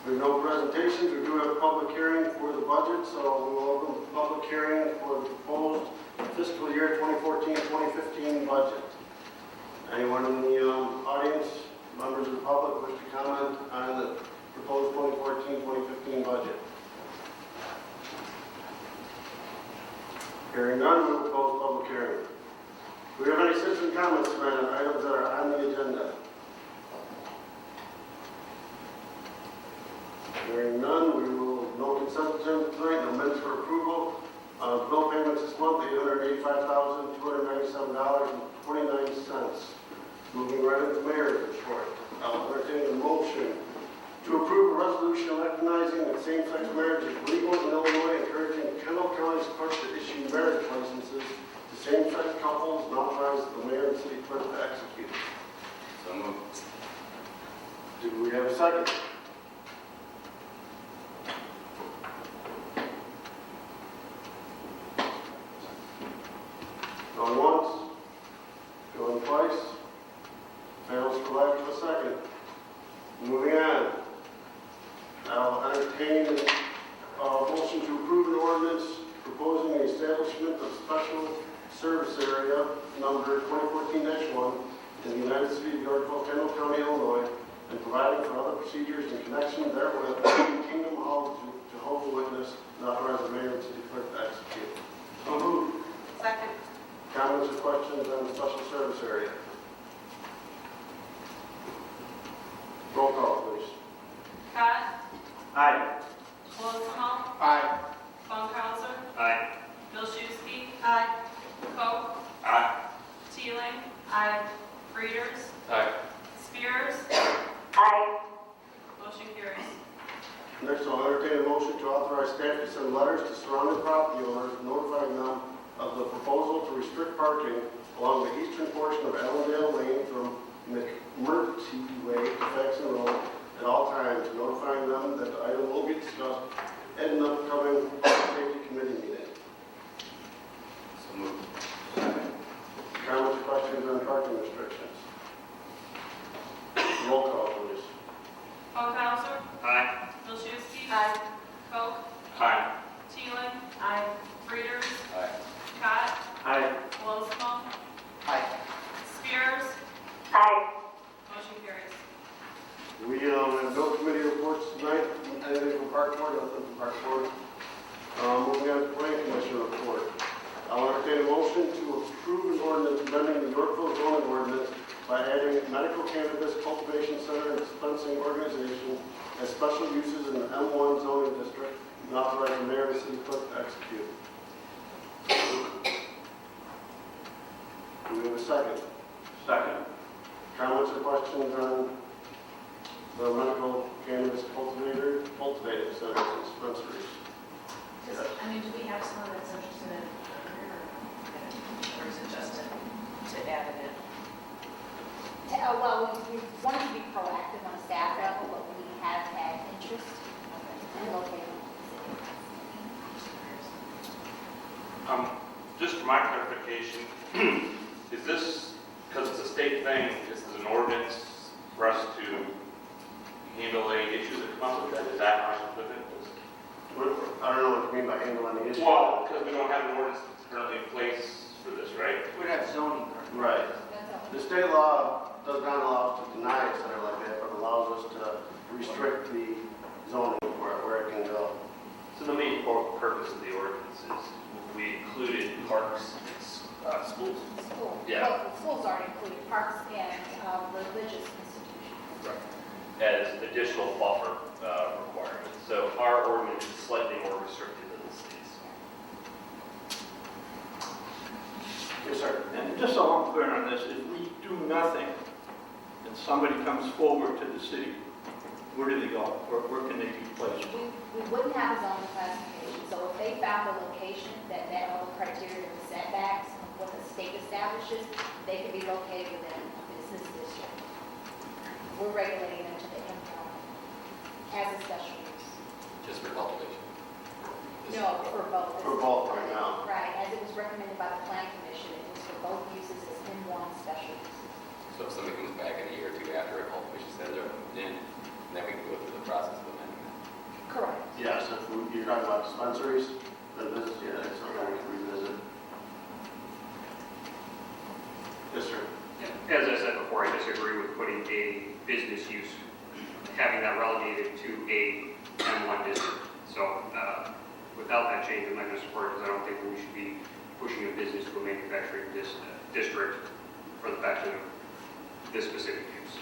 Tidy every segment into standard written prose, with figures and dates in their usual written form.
There are no presentations. We do have a public hearing for the budget, so we will open the public hearing for the proposed fiscal year 2014-2015 budget. Anyone in the audience, members of the public, wish to comment on the proposed 2014-2015 budget? Hearing none, we will close the public hearing. Do we have any citizen comments tonight on items that are on the agenda? Hearing none, we will no consent agenda tonight, no minutes for approval. Bill payments this month, $885,297.29. Moving right into the mayor's report. I'll entertain a motion to approve a resolution recognizing that same-sex marriage is legal in Illinois, encouraging Kendall County's clerk to issue marriage licenses to same-sex couples and authorize the mayor and city clerk to execute. So moved. Do we have a second? Going once, going twice, fails for lack of a second. Moving on. I'll entertain a motion to approve an ordinance proposing the establishment of special service area number 2014-1 in the United City of Yorkville, Kendall County, Illinois, and providing for other procedures in connection therewith, Kingdom Hall to hold a witness and authorize the mayor and city clerk to execute. So moved. Second. Comments or questions on the special service area? Roll call, please. Scott. Aye. Wolfson. Aye. Funkhauser. Aye. Bilszewski. Aye. Koch. Aye. Teeling. Aye. Frieders. Aye. Spears. Aye. Motion carries. Next, I'll entertain a motion to authorize staff to send letters to surrounding property owners notifying them of the proposal to restrict parking along the eastern portion of Allendale Lane from McMurtry Way to Faxon Road at all times, notifying them that the item will be discussed at an upcoming safety committee meeting. So moved. Comments or questions on parking restrictions? Roll call, please. Funkhauser. Aye. Bilszewski. Aye. Koch. Aye. Teeling. Aye. Frieders. Aye. Scott. Aye. Wolfson. Aye. Spears. Aye. Motion carries. We have no committee reports tonight. Anything from Park Board? Nothing from Park Board. Moving on to Planning Commission report. I'll entertain a motion to approve an ordinance amending the Yorkville zoning ordinance by adding medical cannabis cultivation center and dispensing organization as special uses in the M1 zoning district and authorize the mayor and city clerk to execute. Do we have a second? Second. Comments or questions on the medical cannabis cultivating centers and dispensaries? Do we have someone that's interested in it, or is it just to add it in? Well, we wanted to be proactive on a staff level, but we have had interest in locating the city. Just for my clarification, is this, because it's a state thing, this is an ordinance for us to handle any issues that come up with that? Is that how I should put it? I don't know what you mean by handling the issue. Well, because we don't have an ordinance that's currently in place for this, right? We'd have zoning. Right. The state law does not allow us to deny a center like that, but allows us to restrict the zoning where it can go. So the main purpose of the ordinance is we included parks and schools. School. Yeah. Well, the schools are included, parks and religious institutions. Right. As additional buffer requirements. So our ordinance is slightly more restrictive than the state's. Yes, sir. And just so I'm clear on this, if we do nothing and somebody comes forward to the city, where do they go? Where can they be placed? We wouldn't have a zoning classification, so if they found a location that met all the criteria of the setbacks, what the state establishes, they could be located within a business district. We're regulating them to the income as a special use. Just for cultivation. No, for both. For both right now. Right, as it was recommended by the Planning Commission, it was for both uses as M1 special uses. So if somebody comes back in a year or two after a cultivation center, then we can go through the process of amending talking about dispensaries, the business, yeah, that's something we can revisit. Yes, sir. As I said before, I disagree with putting a business use, having that relegated to a M1 district. So without that change, I'm not going to support it because I don't think we should be pushing a business to a manufacturing district for the fact of this specific use.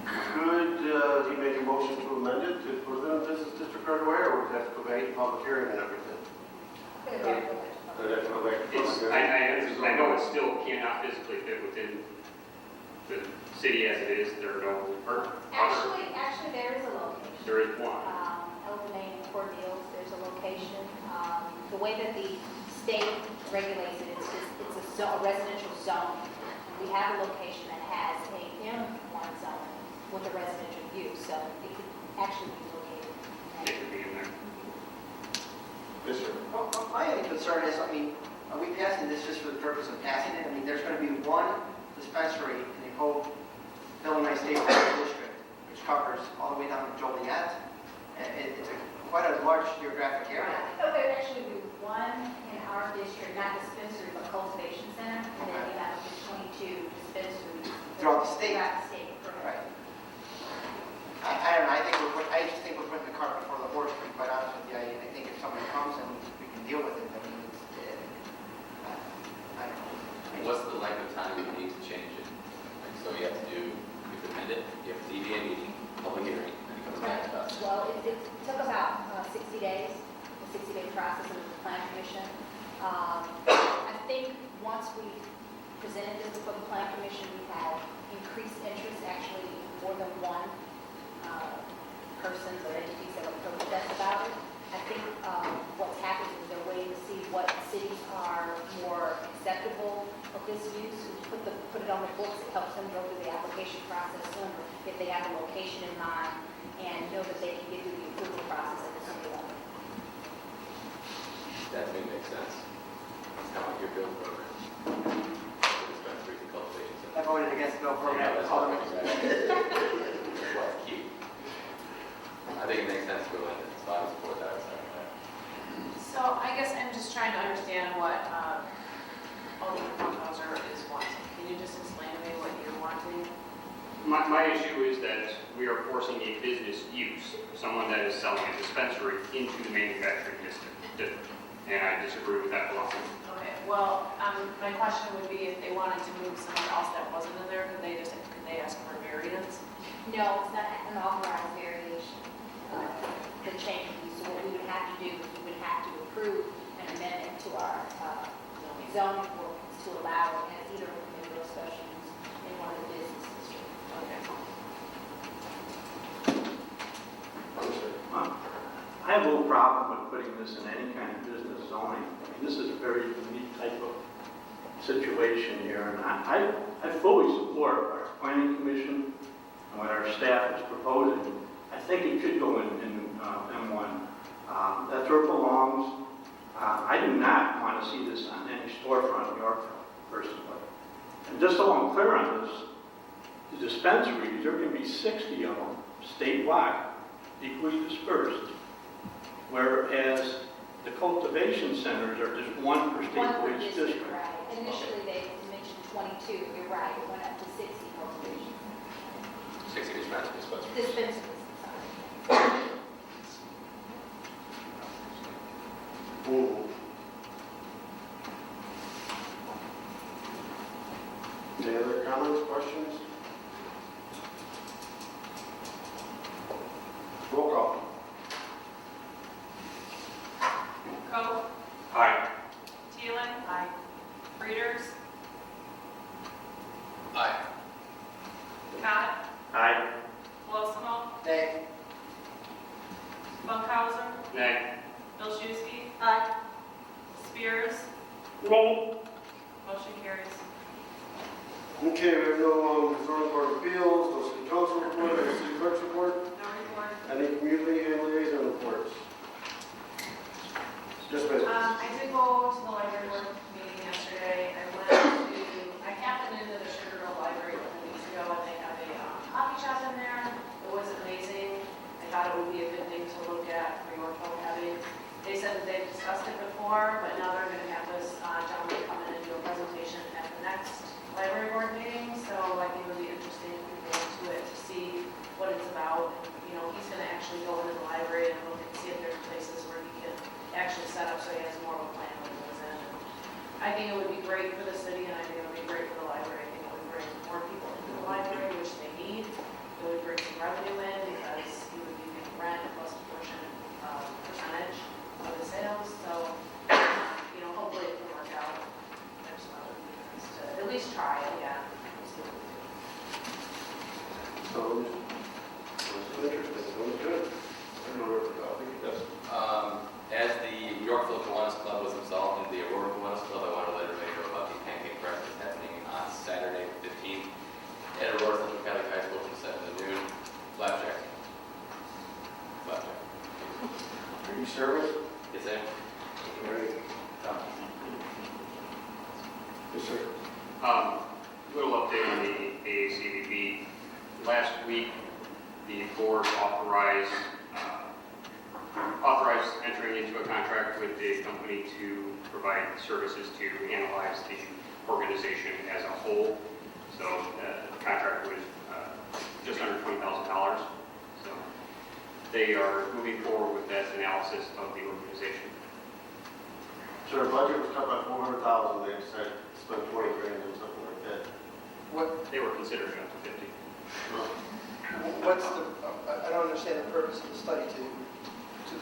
Could he make a motion to amend it to put it in a business district right away, or would it have to go back to public hearing and everything? Could have been a Would it have to go back to public hearing? I know it still cannot physically fit within the city as it is. There are no, Actually, there is a location. there is one. Opening Port Deals, there's a location. The way that the state regulates it, it's a residential zone. We have a location that has a M1 zone with a residential use, so it could actually be located. It could be in there. Yes, sir. Well, my only concern is, I mean, are we passing this just for the purpose of passing it? I mean, there's going to be one dispensary in the whole Illinois State Water District, which covers all the way down to Joliet. And it's quite a large geographic area. There would actually be one in our district, not dispensary, but cultivation center, and then you have 22 dispensaries. Throughout the state. Throughout the state, correct. Right. I don't know, I just think we're putting the cart before the horse, to be quite honest with you. I think if somebody comes and we can deal with it, I mean, I don't know. What's the length of time you need to change it? Like, so you have to do, you have to amend it, you have to ZBA meeting, public hearing, and it comes back to us. Well, it took about 60 days, a 60-day process with the plan commission. I think once we presented this before the plan commission, we had increased interest, actually more than one persons or entities that approached us about it. I think what's happened is they're waiting to see what cities are more acceptable of this use. We put it on the books, it helps them go through the application process sooner if they have a location in mind and know that they can get through the approval process at the city level. That to me makes sense. It's kind of like your build program. Dispensaries and cultivation I centers. voted against the bill program. Yeah, that's all right. Well, cute. I think it makes sense to go in, so I would support that. So I guess I'm just trying to understand what Alderman Funkhauser is wanting. Can you just explain to me what you're wanting? My issue is that we are forcing a business use, someone that is selling a dispensary, into the manufacturing district. And I disagree with that philosophy. Okay, well, my question would be if they wanted to move somewhere else that wasn't in there, could they ask for variance? No, it's not an authorized variation, the change of use. So what we would have to do is we would have to approve an amendment to our zoning ordinance to allow it as either a permitted or special use in one of the business districts. Okay. I have a little problem with putting this in any kind of business zoning. I mean, this is a very unique type of situation here, and I fully support our planning commission and what our staff is proposing. I think it should go in M1. That's where it belongs. I do not want to see this on any storefront in Yorkville, personally. And just so I'm clear on this, the dispensaries, there can be 60 of them statewide, equally dispersed. Whereas the cultivation centers are just one per state One per for each district, district. right. Initially, they mentioned 22. You're right. It went up to 60 cultivation 60 dispensaries, but dispensaries. Sorry. Ooh. Any other comments, questions? Roll call. Coe, Aye. Teeling, Aye. Readers, aye. Scott, Aye. Wolfson, Nay. Funkhauser, Nay. Bilchewski, Aye. Spears, Nay. motion carries. Okay, we have no zoning board of appeals, no city council report, no city clerk's report, No report. any community and liaison reports. Just business. I did go to the library board meeting yesterday. I happened into the Sugar Grove Library a couple weeks ago, and they have a coffee shop in there. It was amazing. I thought it would be a good thing before, but now they're gonna have this gentleman come in and do a presentation at the next library board meeting, so I think it would be interesting if we go into it to see what it's about. You know, he's gonna actually go into the library and look and see if there's places where he can actually set up so he has more of a plan when he goes in. I think it would be great for the city, and I think it would be great for the library. I think it would bring more people into the library, which they need. It would bring some revenue in because he would be paying rent plus a percentage of the sales. So, you know, hopefully it can work out. I just thought it would be nice to at least try it, yeah. See what we do. Sounds interesting, sounds good. I don't know where, I think it does. As the Yorkville Kiwanis Club was absolved into the Aurora Kiwanis Club, I wanted to let everybody know about the pancake breakfast happening on Saturday, the 15th, at Aurora Central Catholic High School from 7 to noon. Flapjack. Flapjack. Are you serving? Yes, I am. Ready? Yes, sir. Little update on the AACVB. Last week, the board authorized entering into a contract with the company to provide services to analyze the organization as a whole. So the contract was just under $20,000. So they are moving forward with that analysis of the organization. So our budget was cut by 400,000, they decided to spend 20 grand or something like that. What they were considering up to 50. What's the, I don't understand the purpose of the study to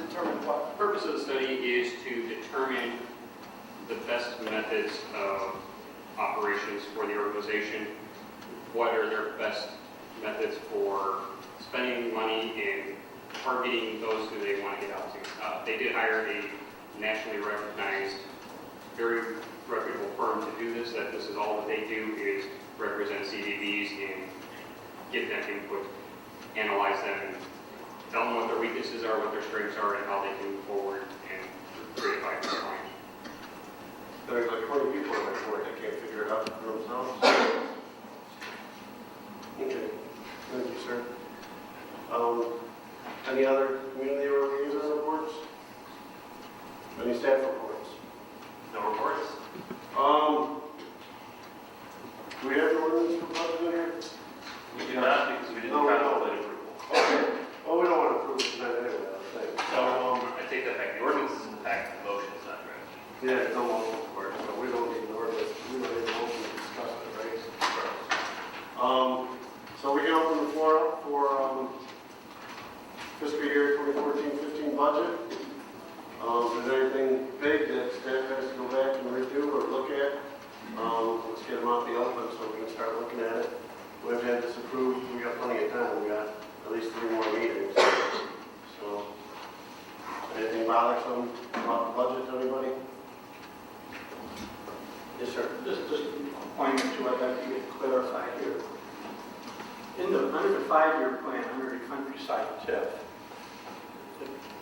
determine what? The purpose of the study is to determine the best methods of operations for the organization. What are their best methods for spending money and targeting those who they want to get out to. They did hire a nationally recognized, very reputable firm to do this. That this is all that they do is represent CVBs and get that input, analyze them, and tell them what their weaknesses are, what their strengths are, and how they can move forward and create a vibrant client. There's like 20 people in my board that can't figure it out for themselves. Okay, thank you, sir. Any other community or liaison reports? Any staff reports? No reports? Do we have an ordinance for budget in here? We do not, because we didn't No, we don't. contemplate approval. Okay. Well, we don't want to approve it tonight anyway, I think. So, I take that back. The ordinance is in the packet, the motion is not drafted. Yeah, no motion for it, so we don't need an ordinance. We don't need a motion to discuss it, right? So we can open the floor up for fiscal year 2014-15 budget. If there's anything big that staff has to go back and redo or look at, let's get them out the open so we can start looking at it. We've had this approved, we got plenty of time, we got at least 3 more meetings. So, anything bothersome about the budget to anybody? Yes, sir. Just a point or two I'd like to get clarified here. Under the 5-year plan, under the countryside TIF,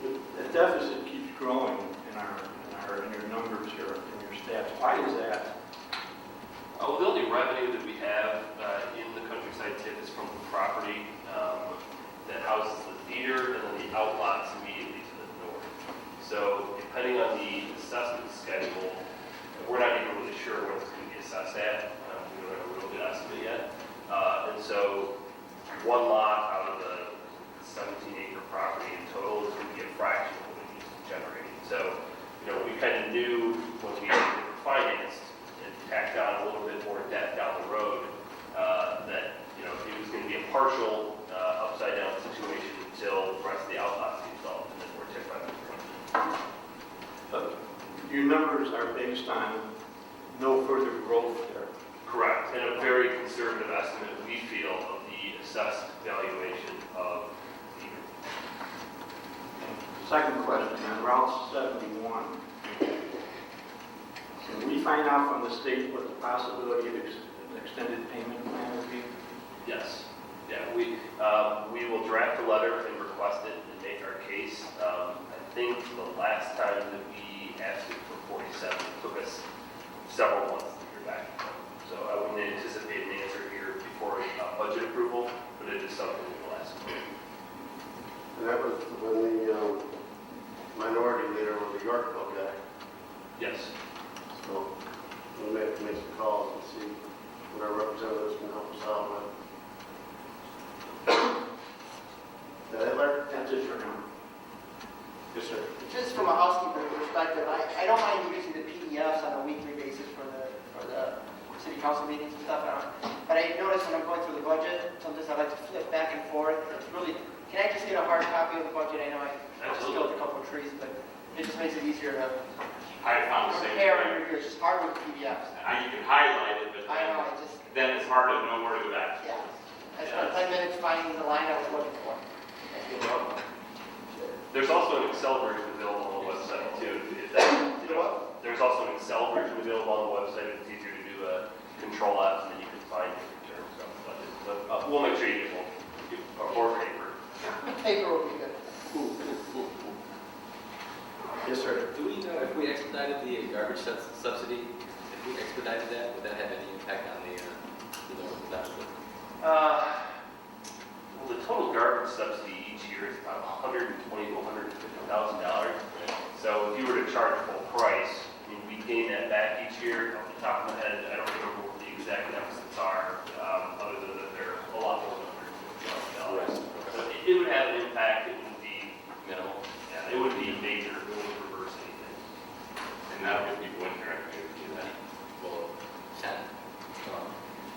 the deficit keeps growing in your numbers here, in your stats. Why is that? Well, the only revenue that we have in the countryside tip is from the property that houses the theater and then the outlots immediately to the north. So depending on the assessment schedule, we're not even really sure what it's going to be assessed at. We don't have a real good estimate yet. And so one lot out of the 17-acre property in total is going to be a fraction of what it needs to generate. So, we kind of knew when we financed and tacked on a little bit more debt down the road that, it was going to be a partial upside down situation until the rest of the outlots get developed and then we're tipped by the But your numbers are based on no further growth there. Correct, and a very conservative estimate, we feel, of the assessed valuation of the Second question, on Route 71, can we find out from the state what the possibility of an extended payment plan would be? Yes. Yeah, we will draft a letter and request it and make our case. I think the last time that we asked it for 47, it took us several months to hear back. So I wouldn't anticipate an answer here before budget approval, but it is something we will ask for. And that was when the minority leader was the Yorkville guy. I don't mind using the PDFs on a weekly basis for the city council meetings and stuff. But I noticed when I'm going through the budget, sometimes I like to flip back and forth. It's really, can I just get a hard copy of the budget? I know I just killed a couple of trees, but it just makes it easier to I found the same compare thing. and review. It's just hard with PDFs. You can highlight it, but I know, then it's hard to know where to go back. yeah. I spent 10 minutes finding the line I was looking for. There's also an Excel version available on the website too. If that, there's also an Excel version available on the website. It's easier to do a control F and then you can find different terms on the budget. But we'll make sure you get one, or paper. Paper would be good. Yes, sir. Do we know if we expedited the garbage subsidy, if we expedited that, would that have any impact on the local township? Well, the total garbage subsidy each year is about $120,000 to $150,000. So if you were to charge full price, I mean, we gain that back each year. Off the top of my head, I don't remember what the exact deficits are, other than that they're a lot more than $150,000. So it would have an impact. It wouldn't be Minimal. Yeah, it wouldn't be major. It wouldn't reverse anything. And that'll get people in here, I think, to do that. Well, 10.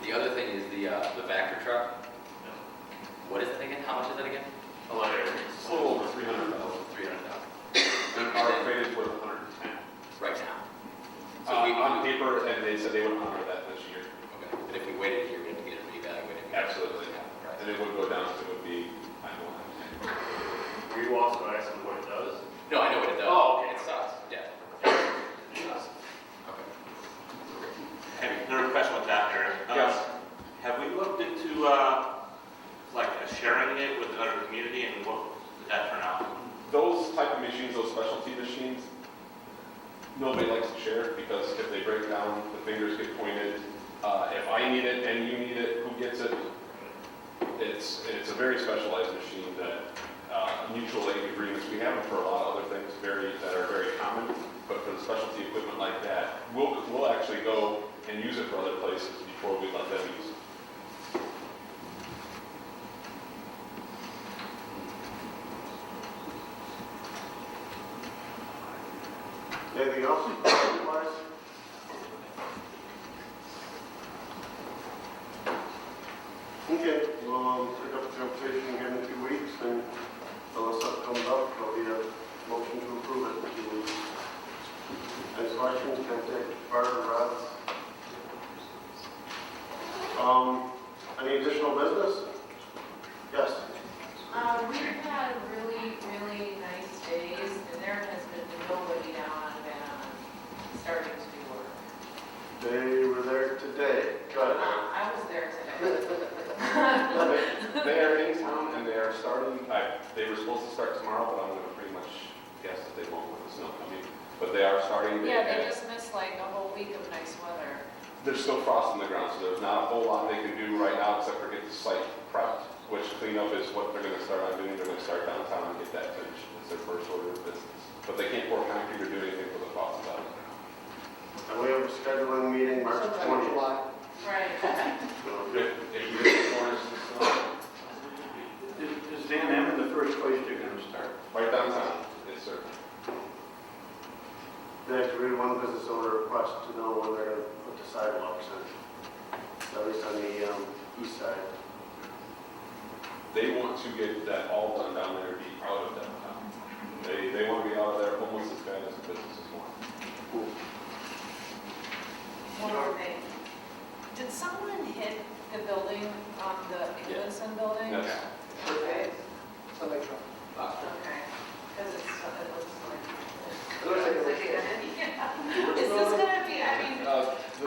The other thing is the Vector truck. What is it again? How much is it again? It's a little over 300,000. 300,000. And our rate is worth 110. Right now. On paper, and they said they would honor that this year. Okay. And if we waited a year, we'd have to get it reevaluated. Absolutely. Right. And it would go down, so it would be, I don't know. Were you also asking what it does? No, I know what it does. Oh, okay. It sucks. Yeah. Yes. Okay. Hey, another question with that, Aaron. Yes. Have we looked into, sharing it with another community, and what did that turn out? Those type of machines, those specialty machines, nobody likes to share because if they break down, the fingers get pointed. If I need it and you need it, who gets it? It's a very specialized machine that mutual aid agreements, we have them for a lot of other things that are very common, but for the specialty equipment like that, we'll actually go and use it for other places before we let them use it. Anything else? Otherwise? Okay, we'll pick up the conversation again in 2 weeks, and unless something comes up, there'll be a motion to approve it in 2 weeks. Any questions? Can I take Barbara, Rob? Any additional business? Yes. We've had really, really nice days, and there has been nobody down on Van starting to do work. They were there today. Good. I was there today. They are in town and they are starting, they were supposed to start tomorrow, but I'm going to pretty much guess that they won't with the snow coming. But they are starting. Yeah, they just missed like a whole week of nice weather. There's still frost on the ground, so there's not a whole lot they can do right now except for get the site prepped, which cleanup is what they're going to start on doing. They're going to start downtown and get that finished. It's their first order of business. But they can't pour concrete or do anything for the frost out. And we have a scheduling meeting March Sometime in 20th. July. Right. If you get the corners and stuff, Is Van Emmon the first place you're going to start? right downtown, yes, sir. They have to read one business owner request to know when they're going to put the sidewalks in, at least on the east side. They want to get that all done down there, be out of downtown. They want to be out of there almost as bad as the businesses want. One more thing. Did someone hit the building, the Ingleson building? Yes. Okay. Somebody try. Okay. Because it looks like. It looks like a rich kid. Is this gonna be, I mean,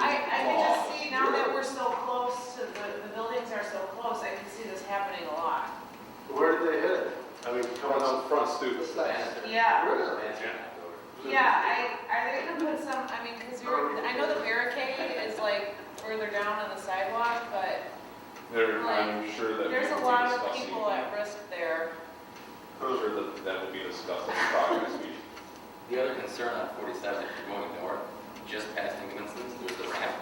I can just see now that we're so close to, the buildings are so close, I can see this happening a lot. Where did they hit it? I mean, coming Front, out. front stoop. Yeah. Really? Yeah, are they gonna put some, I mean, because I know the barricade is like further down on the sidewalk, but I'm sure that. there's a lot of people at risk there. I'm sure that will be discussed in the progress meeting. The other concern on 47, if you're going north, just past Ingleman's, there's the ramp.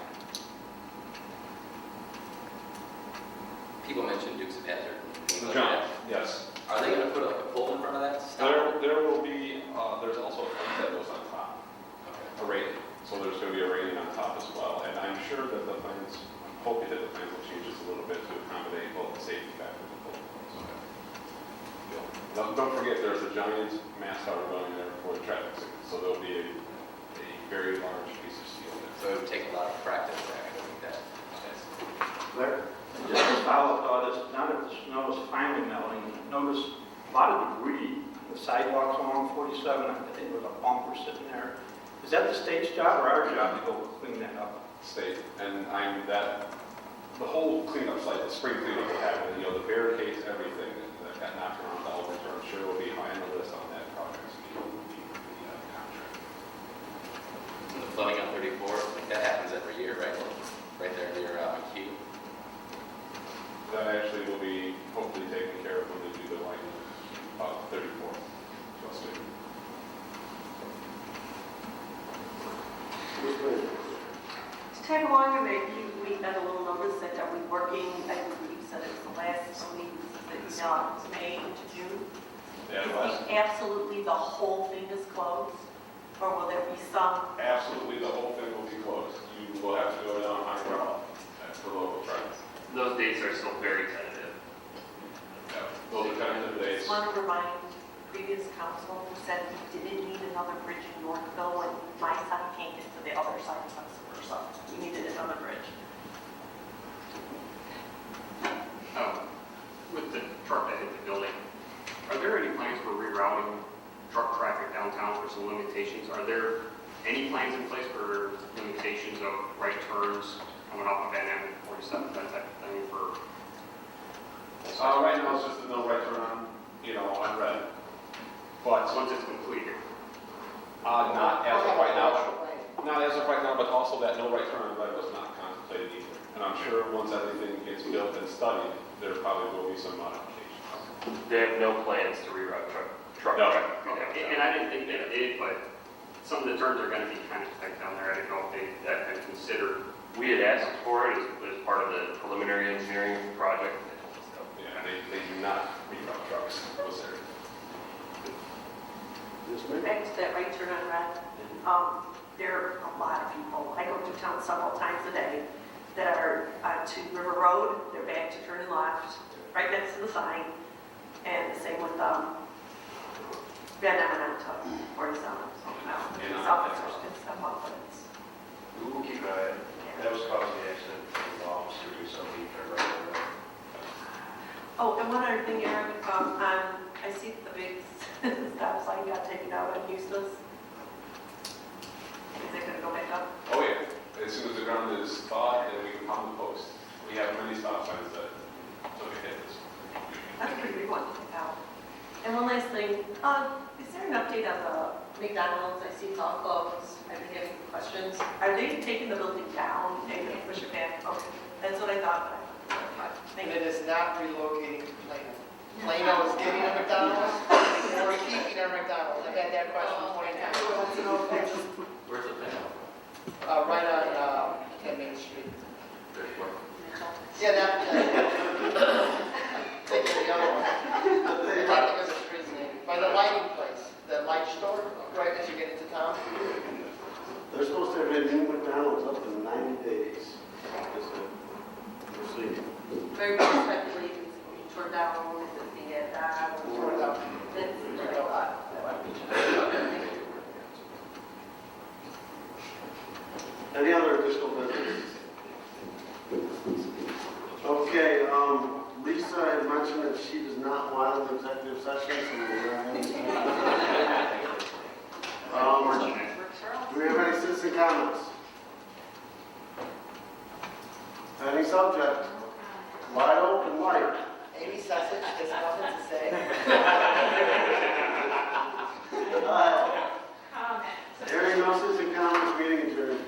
People mentioned Dukes of Hazzard. The jump, yes. Are they going to put like a pole in front of that to stop? There will be, there's also a fence that goes on top. safety factor. Now, don't forget, there's a giant mass tower going there for the traffic signal, so there'll be a very large piece of steel there. So it would take a lot of practice to actually make that. Larry? Just a follow thought is, now that the snow is finally melting, notice a lot of debris, the sidewalks along 47, I think there was a bumper sitting there. Is that the state's job or our job to go clean that up? State, and the whole cleanup site, the spring cleanup will happen, you know, the barricades, everything that got knocked around the elevator, I'm sure will be high on the list on that project. So will be the contract. The flooding on 34, that happens every year, right? Right there near McHugh. That actually will be hopefully taken care of when they do the lighting of 34. Trust me. To tag along with it, we got a little notice that are we working, I believe you said it was the last week, that May to June. Yeah, Is absolutely the whole thing is closed? Or will there be some? absolutely, the whole thing will be closed. You will have to go down high route for local traffic. Those dates are still very tentative. Yeah, those are kind of the dates. Just want to remind previous council who said we didn't need another bridge in Yorkville when my side can't get to the other side of us or something. We needed another bridge. With the truck that hit the building, are there any plans for rerouting truck traffic downtown for some limitations? Are there any plans in place for limitations of right turns coming off of Van Avenue 47, that type of thing for? Right now, it's just a no right turn on, on red. But Once it's completed. not as of right now. Not as of right now, but also that no right turn on red was not contemplated either. And I'm sure once everything gets built and studied, there probably will be some modifications. They have no plans to reroute truck No. traffic. Okay, and I didn't think they did, but some of the turns are going to be kind of tight down there. I didn't know if that had considered. We had asked for it as part of the preliminary engineering project, and they told us no. Yeah, they do not reroute trucks in those areas. Back to that right turn on red, there are a lot of people, I go through town several times a day, that are to River Road, they're back to turning left, right next to the sign, and the same with Van Avenue to 47. So now, it's up there, it's up, but it's. We will keep an eye on it. That was causing the accident for the officer to do something for right. Oh, and one other thing, Eric, I see the big stop sign got taken out on Eustace. Is it gonna go back up? Oh, yeah. As soon as the ground is thawed, then we can pound the post. We have many stop signs that took a hit. That's a pretty big one to take out. And one last thing, is there an update on the McDonald's? I see it's all closed. I've been getting questions. Are they taking the building down and gonna push it back? Okay, that's what I thought. And it is not relocating to Plano. Plano is getting a McDonald's, or we're keeping our McDonald's. I've had that question 20 times. Where's the thing? Right on 10 Main Street. There's one. Yeah, that. Take the other one. I think it's the street's name. By the lighting place, the light store, right as you get into town. They're supposed to have a new McDonald's up in 90 days. We'll see. Very much speculating it's going to be torn down, is it being added on, or torn down? That's what I thought. Any other additional business? Okay, Lisa had mentioned that she does not want an executive session, so we're not having do we have any citizen comments? Any subject? Wide open mic. Amy Sussex has nothing to say. Hearing no citizen comments, meeting adjourned.